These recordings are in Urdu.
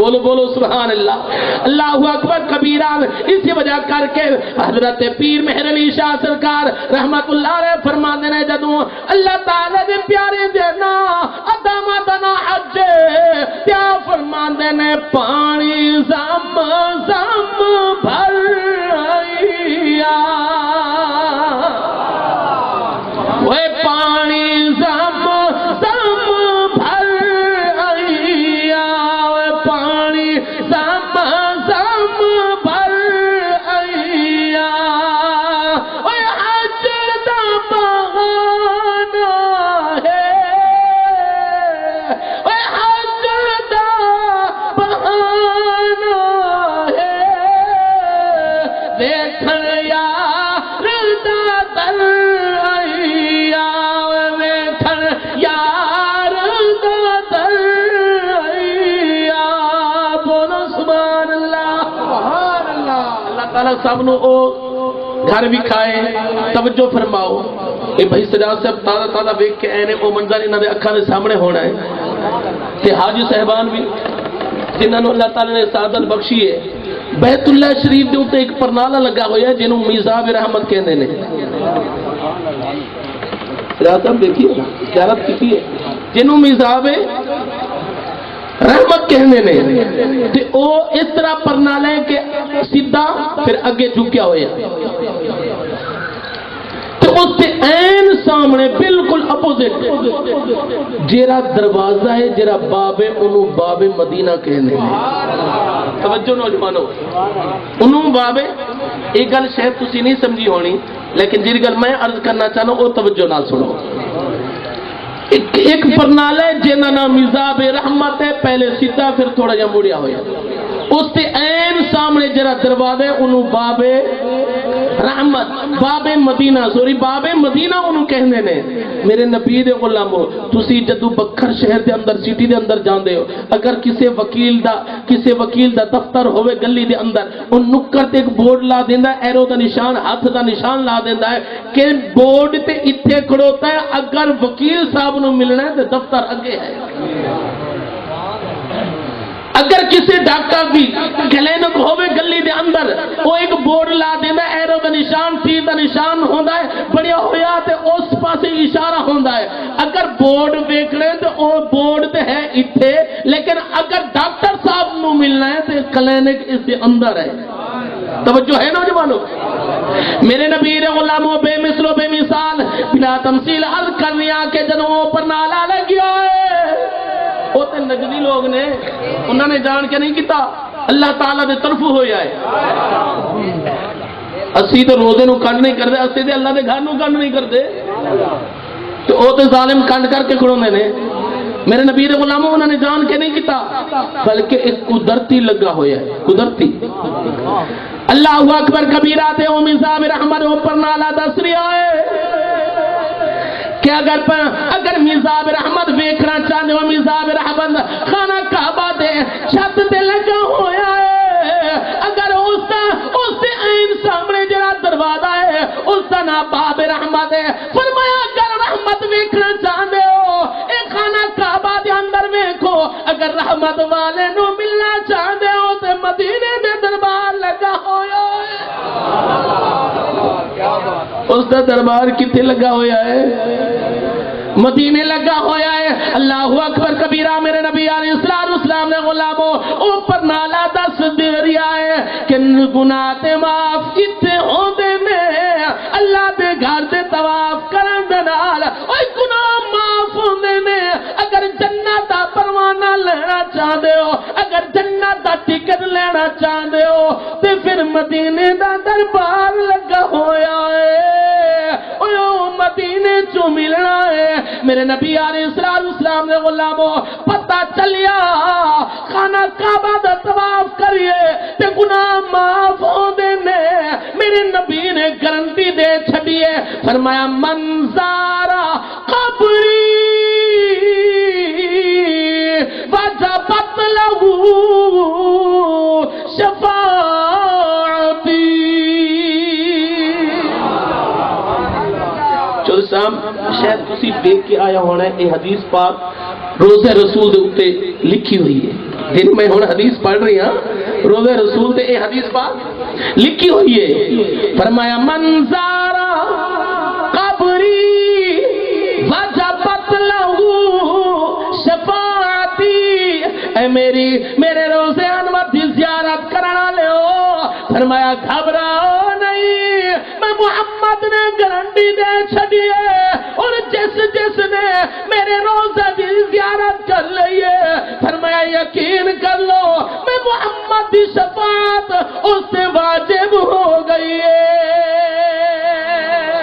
بولو بولو سبحان اللہ، اللہ اکبر کبیرہ۔ اسی وجہ کر کے حضرت پیر مہر علی شاہ سرکار رحمت اللہ علیہ فرماندے نے جدوں اللہ تعالی دے پیارے دینا ادامتنا حج کیا فرماندے نے پانی زم زم بھر آیا، وہ پانی زم زم بھر آیا، وہ پانی زم زم بھر آیا، وہ حج دا بہانا ہے، وہ حج دا بہانا ہے، دیکھن یار دا در آیا، دیکھن یار دا در آیا، بولو سبحان اللہ سبحان اللہ۔ اللہ تعالیٰ سب نو او گھر بھی کھائے، توجہ فرماؤ، اے بھائی سجاد صاحب تازہ تازہ ویکھ کے اینے او منظر انہاں دے اکھاں دے سامنے ہونا ہے، تے حاجی صاحبان بھی جنہاں نو اللہ تعالیٰ نے سعادت بخشی ہے۔ بیت اللہ شریف دے اوتے ایک پرنالا لگا ہویا ہے جنوں میزاب رحمت کہندے نے، سجاد صاحب دیکھیے زیارت کی ہے، جنوں میزاب رحمت کہنے نے، تے او اس طرح پرنالا ہے کہ سیدھا پھر اگے جھکیا ہویا، تو اس سے این سامنے بالکل اپوزٹ جیرا دروازہ ہے، جیرا باب ہے، انہوں باب مدینہ کہنے ہیں۔ توجہ نوجوانوں، انہوں باب ہے، ایک گل شاید تسی نہیں سمجھی ہونی، لیکن جی گل میں عرض کرنا چاہنا وہ توجہ نال سنو۔ ایک پرنالا ہے جنہ نام میزاب رحمت ہے، پہلے سیدھا پھر تھوڑا جا مڑیا ہویا، اس سے این سامنے جرا دروازہ ہے، انہوں باب رحمت، باب مدینہ، سوری باب مدینہ انہوں کہنے نے۔ میرے نبی دے غلامو، تسی جدو بکھر شہر دے اندر سٹی دے اندر جاندے ہو، اگر کسے وکیل دا دفتر ہوئے گلی دے اندر، ان نکر تے ایک بورڈ لا دیندا ہے، ایرو دا نشان، ہاتھ دا نشان لا دیندا ہے کہ بورڈ تے اتھے کھڑوتا ہے، اگر وکیل صاحب نو ملنا ہے تے دفتر اگے ہے۔ اگر کسی ڈاکٹر بھی کلینک ہوئے گلی دے اندر، وہ ایک بورڈ لا دینا، ایرو دا نشان، تیر دا نشان ہوندا ہے، بڑیا ہویا تے اس پاسے اشارہ ہوندا ہے۔ اگر بورڈ دیکھ رہے ہیں تو وہ بورڈ تے ہے اتھے، لیکن اگر ڈاکٹر صاحب نو ملنا ہے تو کلینک اس دے اندر ہے۔ توجہ ہے نوجوانوں، میرے نبی غلاموں بے مثل و بے مثال بلا تمثیل عرض کر رہا کہ جنوں پر نالا لگیا ہے، وہ تے نجدی لوگ نے، انہوں نے جان کے نہیں کیتا، اللہ تعالیٰ دے طرف ہویا ہے۔ اسی تو روزے نو کنڈ نہیں کردے، اسی تے اللہ دے گھر نو کنڈ نہیں کردے، تو وہ تے ظالم کنڈ کر کے کھڑوندے نے۔ میرے نبی دے غلاموں انہوں نے جان کے نہیں کیتا، بلکہ ایک قدرتی لگا ہویا ہے، قدرتی۔ اللہ اکبر کبیرہ تے او میزاب رحمت اوپر نالا دس رہا ہے کہ اگر میزاب رحمت ویکھنا چاہتے ہو، میزاب رحمت خانہ کعبہ دے چھت تے لگا ہویا ہے، اگر اس دے عین سامنے جڑا دروازہ ہے اس دا نام باب رحمت ہے۔ فرمایا اگر رحمت ویکھنا چاہتے ہو اے خانہ کعبہ دے اندر ویکھو، اگر رحمت والے نو ملنا چاہتے ہو تے مدینے دے دربار لگا ہویا ہے۔ اس دا دربار کتے لگا ہویا ہے؟ مدینے لگا ہویا ہے۔ اللہ اکبر کبیرہ میرے نبی علیہ السلام نے غلاموں اوپر نالا دس دیا ہے کہ گناہ تے معاف کتے ہوندے نے اللہ دے گھر دے طواف کرن دے نال، اوے گناہ معاف ہوندے نے۔ اگر جنت دا پروانہ لینا چاہتے ہو، اگر جنت دا ٹکٹ لینا چاہتے ہو تے پھر مدینے دا دربار لگا ہویا ہے، اوے مدینے چوں ملنا ہے۔ میرے نبی علیہ السلام نے غلاموں پتہ چلیا خانہ کعبہ دا طواف کریے تے گناہ معاف ہوندے نے۔ میرے نبی نے گارنٹی دے چھڈیے، فرمایا منزارا قبری وجبت لہو شفاعتی۔ چودھری صاحب شاید کسی دیکھ کے آیا ہونا ہے، یہ حدیث پاک روزہ رسول دے اوتے لکھی ہوئی ہے۔ جن میں ہوں حدیث پڑھ رہی ہاں روزے رسول تے اے حدیث پاک لکھی ہوئی ہے. فرمایا منظارا قبری وجبت لہو شفاعتی. اے میرے روزے انور دی زیارت کرنا لے ہو. فرمایا گھبراؤ نہیں, میں محمد نے گارنٹی دے چھڑیے, اور جس نے میرے روزے دی زیارت کر لئیے فرمایا یقین کر لو میں محمد دی شفاعت اس سے واجب ہو گئی ہے.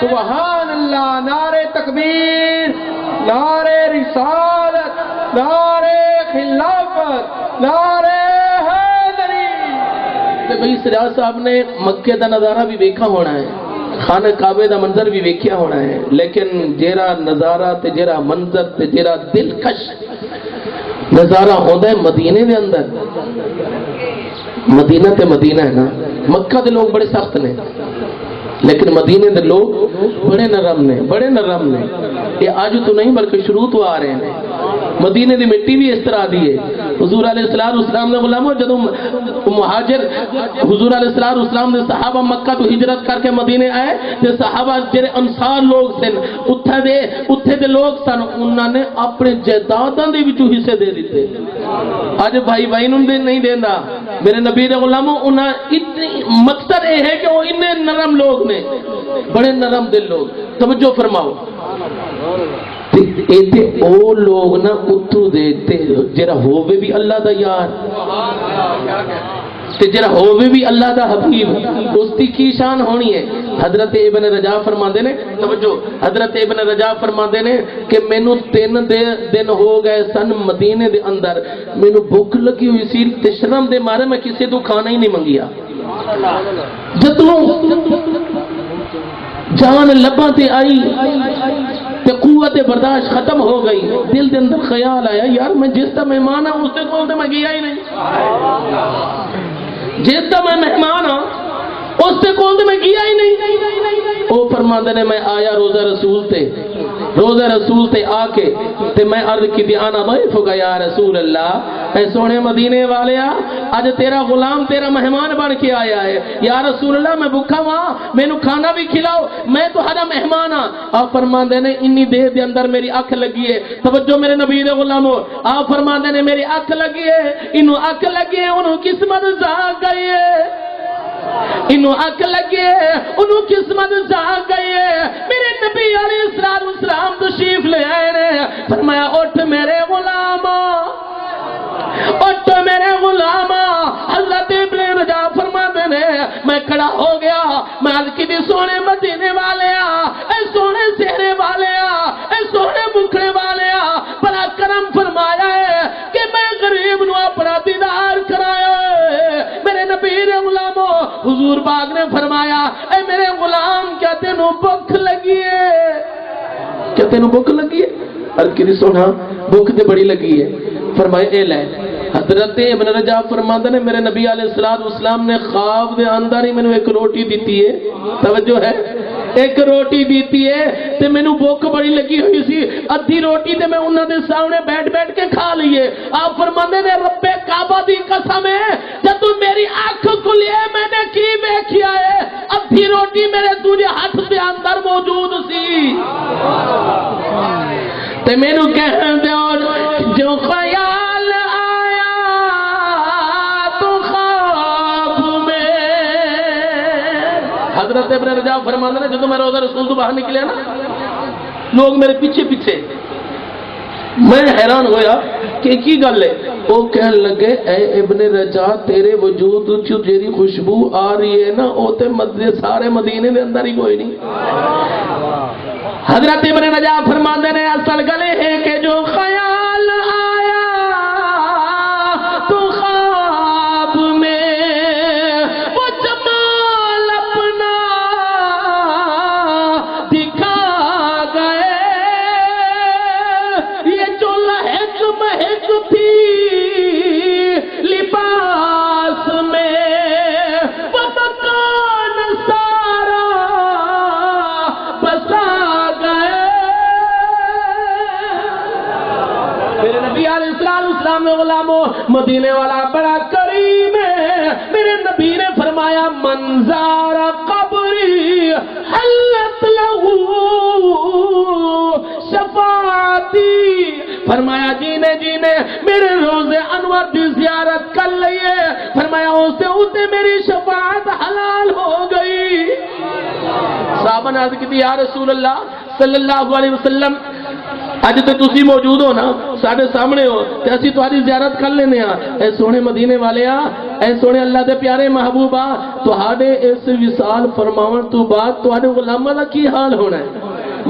سبحان اللہ. نعرہ تکبیر, نعرہ رسالت, نعرہ خلافت, نعرہ حیدری. بھئی سراج صاحب نے مکے دا نظارہ بھی دیکھا ہونا ہے, خانہ کعبے دا منظر بھی ویکھیا ہونا ہے, لیکن جیرا نظارہ تے جیرا منظر تے جیرا دلکش نظارہ ہوتا ہے مدینے دے اندر. مدینہ تے مدینہ ہے نا. مکہ دے لوگ بڑے سخت نے, لیکن مدینے دے لوگ بڑے نرم نے, بڑے نرم نے. یہ آج تو نہیں بلکہ شروع تو آ رہے ہیں. مدینے دی مٹی بھی اس طرح دی ہے. حضور علیہ السلام نے غلاموں جدوں مہاجر حضور علیہ السلام نے صحابہ مکہ تو ہجرت کر کے مدینے آئے تے صحابہ جڑے انصار لوگ سن اتھے دے لوگ سن, انہوں نے اپنے جائیداداں دے وچوں حصے دے دیتے. اج بھائی نوں نہیں دیندا. میرے نبی دے غلاموں انہاں اتنی مقصد یہ ہے کہ وہ اتنے نرم لوگ نے, بڑے نرم دل لوگ. توجہ فرماؤ. ایتھے او لوگ نہ اتو دیتے جرا ہووے بھی اللہ دا یار تے جرا ہووے بھی اللہ دا حبیب, اس دی کی شان ہونی ہے. حضرت ابن رجاء فرماندے نے, توجہ, حضرت ابن رجاء فرماندے نے کہ مینوں 3 دن ہو گئے سن مدینے دے اندر, مینوں بھوک لگی ہوئی سی تے شرم دے مارے میں کسی تو کھانا ہی نہیں منگیا. جتوں جان لباں تے آئی تے قوت برداشت ختم ہو گئی, دل دے اندر خیال آیا یار میں جس دا مہمان ہوں اس دے کول تے میں گیا ہی نہیں. جس دا میں مہمان ہوں اس دے کول تے میں گیا ہی نہیں. او فرماندے نے میں آیا روزہ رسول تے آ کے تے میں عرض کی دی انا ضیفک یا رسول اللہ, اے سونے مدینے والیا اج تیرا غلام تیرا مہمان بن کے آیا ہے. یا رسول اللہ میں بھوکا ہاں, مینوں کھانا بھی کھلاؤ, میں تہاڈا مہمان ہاں. آپ فرماندے نے انی دیر دے اندر میری اکھ لگی ہے. توجہ میرے نبی دے غلامو, آپ فرماندے نے میری اکھ لگی ہے, اینو اکھ لگی ہے, انہوں قسمت جاگ گئی ہے. انہوں اکھ لگے انہوں قسمت جاگ گئی ہے. میرے نبی علیہ السلام تشریف لے آئے نے. فرمایا اٹھ میرے غلاما, اٹھ میرے غلاما. حضرت ابن رجاء فرماتے نے میں کھڑا ہو گیا, میں عرض کی دی سونے مدینے والے اے سونے چہرے والے اے سونے مکھڑے والے بڑا کرم فرمایا ہے کہ میں غریب نو اپنا دیدار کرایا ہے. میرے نبی نے غلاموں حضور پاک نے فرمایا اے میرے غلام کیا تینوں بھوک لگی ہے, کیا تینوں بھوک لگی ہے؟ عرض کی دی سونا بھوک تے بڑی لگی ہے. فرمایا اے لے. حضرت ابن رجاء فرماتے نے میرے نبی علیہ السلام نے خواب دے اندر ہی مینوں ایک روٹی دیتی ہے. توجہ ہے, ایک روٹی دیتی ہے تے مینوں بھوک بڑی لگی ہوئی سی. ادھی روٹی تے میں انہاں دے سامنے بیٹھ کے کھا لئیے. آپ فرماندے نے رب کعبہ دی قسم ہے جدوں میری آنکھ کھلی ہے میں نے کی ویکھیا ہے, ادھی روٹی میرے دوجے ہاتھ دے اندر موجود سی. تے مینوں کہن دیو جو خیال آیا تو خواب میں. حضرت ابن رجاء فرماتے ہیں جب میں روزہ رسول تو باہر نکلیا نا, لوگ میرے پیچھے میں حیران ہویا کہ کی گل ہے. وہ کہن لگے اے ابن رجاء تیرے وجود چ جیری خوشبو آ رہی ہے نا وہ تے سارے مدینے دے اندر ہی کوئی نہیں. حضرت ابن رجاء فرماتے ہیں اصل گلے ہے کہ جو خیال آیا تو خواب میں وہ جمال اپنا دکھا گئے. یہ جو لہک مہک تھی لباس میں وہ مکان سارا بسا گئے. مدینے والا بڑا کریم ہے. میرے نبی نے فرمایا منظار قبری حلت لہو شفاعتی. فرمایا جینے جینے میرے روزے انور دی زیارت کر لئیے. فرمایا اسے اسے میری شفاعت حلال ہو گئی. صحابہ نے عرض کی تھی یا رسول اللہ صلی اللہ علیہ وسلم اج تو تسی موجود ہو نا ساڈے سامنے ہو تے اسی تہاڈی زیارت کر لینے ہاں. اے سونے مدینے والے اے سونے اللہ دے پیارے محبوبا تہاڈے اس وصال فرماون تو بعد تہاڈے غلاماں دا کی حال ہونا ہے؟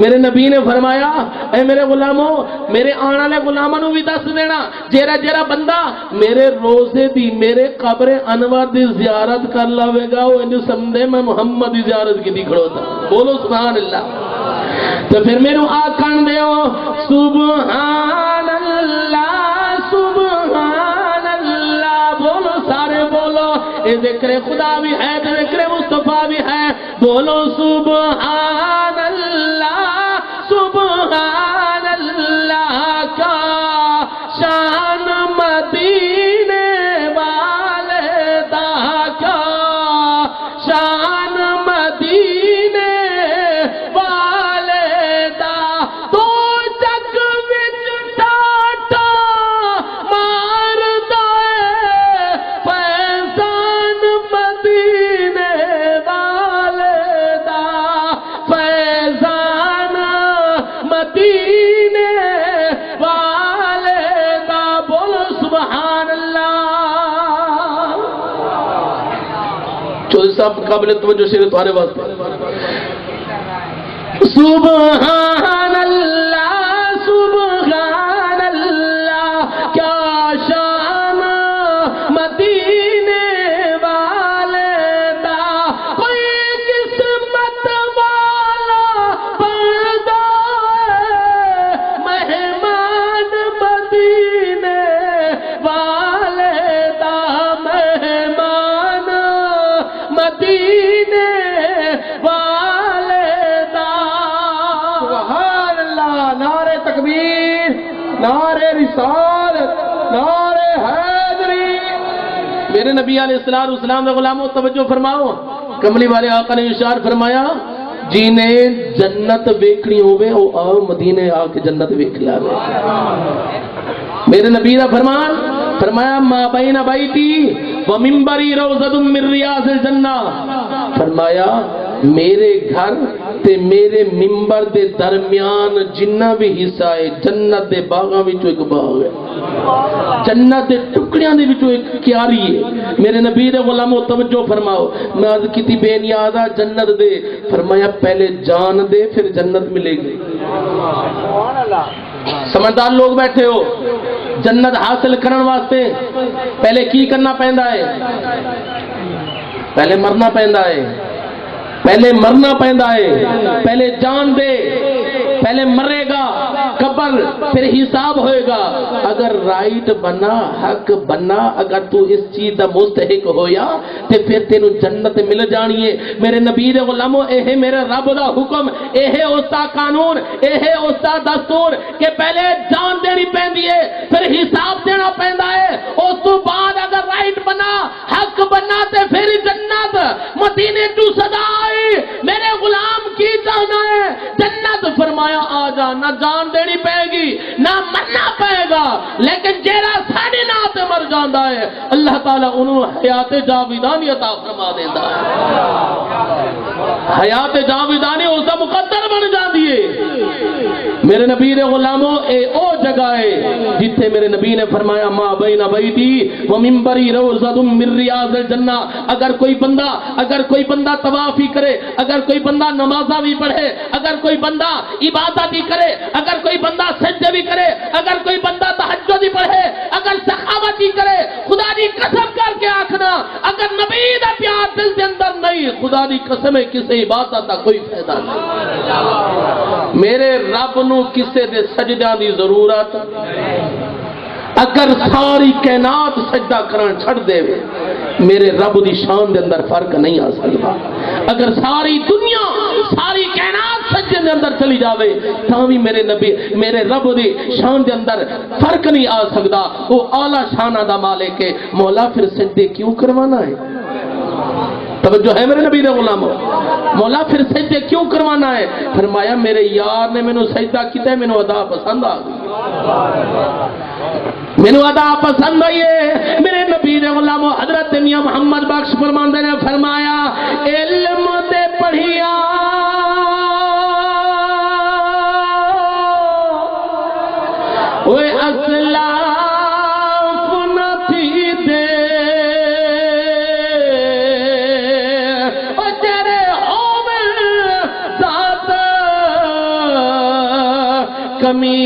میرے نبی نے فرمایا اے میرے غلاموں میرے آنے والے غلاماں نوں بھی دس دینا جیڑا جیڑا بندہ میرے روزے دی میرے قبر انور دی زیارت کر لاوے گا او انج سمجھے میں محمد دی زیارت کیتی کھڑوتا. بولو سبحان اللہ. تو پھر میرے آکھن دیو سبحان اللہ سبحان اللہ. بولو سارے بولو اے ذکر خدا بھی ہے ذکر مصطفیٰ بھی ہے. بولو سبحان اللہ سبحان اللہ کا شان مدینے والے دا کا شان مدینے والے دا. تو جگ وچ ٹاٹا مار دے فیضان مدینے والے دا فیضان مدینے والے دا. بولو سبحان اللہ. چودھری صاحب قابل توجہ شیر تمہارے واسطے. سبحان اللہ سبحان اللہ کیا شان مدینے والے دا. کوئی قسمت والا بندہ مہمان مدینے والے دا مہمان مدینے والے دا. سبحان اللہ. نعرہ تکبیر نعرہ رسالت نعرہ حیدری. میرے نبی علیہ السلام نے غلاموں توجہ فرماؤ. کملی والے آقا نے ارشاد فرمایا جنہیں جنت ویکھنی ہوے او آؤ مدینے آ کے جنت ویکھ لاوے. میرے نبی دا فرمان فرمایا ما بین بیتی و منبری روضۃ من ریاض الجنہ. فرمایا میرے گھر تے میرے منبر دے درمیان جنہ بھی حصہ ہے جنت دے باغاں وچوں ایک باغ ہے. جنت دے ٹکڑیاں دے وچوں ایک کیاری ہے. میرے نبی دے غلاموں توجہ فرماؤ. میں عرض کیتی بے نیازا جنت دے. فرمایا پہلے جان دے پھر جنت ملے گی. سمجھدار لوگ بیٹھے ہو جنت حاصل کرن واسطے پہلے کی کرنا پیندا ہے؟ پہلے مرنا پیندا ہے. پہلے مرنا پیندا ہے. پہلے جان دے پہلے مرے گا قبر پھر حساب ہوئے گا. اگر رائٹ بنا حق بنا اگر تو اس چیز دا مستحق ہویا تے پھر تینوں جنت مل جانی ہے. میرے نبی دے غلاموں اے میرے رب دا حکم اے اس دا قانون اے اس دا دستور کہ پہلے جان دینی پیندی ہے پھر حساب دینا پیندا ہے. اس تو بعد اگر رائٹ بنا حق بنا تے پھر جنت. مدینے تو صدا آئی میرے غلام کی چاہنا ہے جنت. فرمایا آ جا. نہ جان دینی پائے گی نہ مرنا پائے گا لیکن جیڑا ساڑے ناتے مر جاندہ ہے اللہ تعالیٰ انہوں حیات جاویدانی عطا فرما دیتا ہے. حیات جاویدانی اس کا مقدر بن جاندی ہے. میرے نبی نے غلاموں اے او جگہ ہے جتھے میرے نبی نے فرمایا ما بین بیتی و منبری روضۃ من ریاض الجنہ. اگر کوئی بندہ طواف ہی کرے اگر کوئی بندہ نمازہ بھی پڑھے اگر کوئی بندہ عبادت بھی کرے اگر کوئی بندہ سجدے بھی کرے اگر کوئی بندہ تہجد بھی پڑھے اگر سخاوت بھی کرے خدا دی قسم کر کے آکھنا اگر نبی دا پیار دل دے اندر نہیں خدا دی قسم ہے کسی عبادت دا کوئی فائدہ نہیں. میرے رب نو کسے دے سجدہ دی ضرورت اگر ساری کائنات سجدہ کرن چھڑ دے میرے رب دی شان دے اندر فرق نہیں آ سکتا. اگر ساری دنیا ساری کائنات سجدے دے اندر چلی جاوے تاں بھی میرے نبی میرے رب دی شان دے اندر فرق نہیں آ سکدا. وہ اعلی شانہ دا مالک ہے. مولا پھر سجدے کیوں کروانا ہے؟ توجہ ہے میرے نبی دے غلاموں. مولا پھر سجدے کیوں کروانا ہے؟ فرمایا میرے یار نے مینوں سجدہ کیتا ہے, مینوں ادا پسند آ گئی, مینوں ادا پسند آئی ہے. میرے نبی دے غلاموں حضرت میاں محمد بخش فرماندے نے فرمایا علم تے پڑھیا اوے اسلاف نہ تھی دے او تیرے ہووے ذات کمی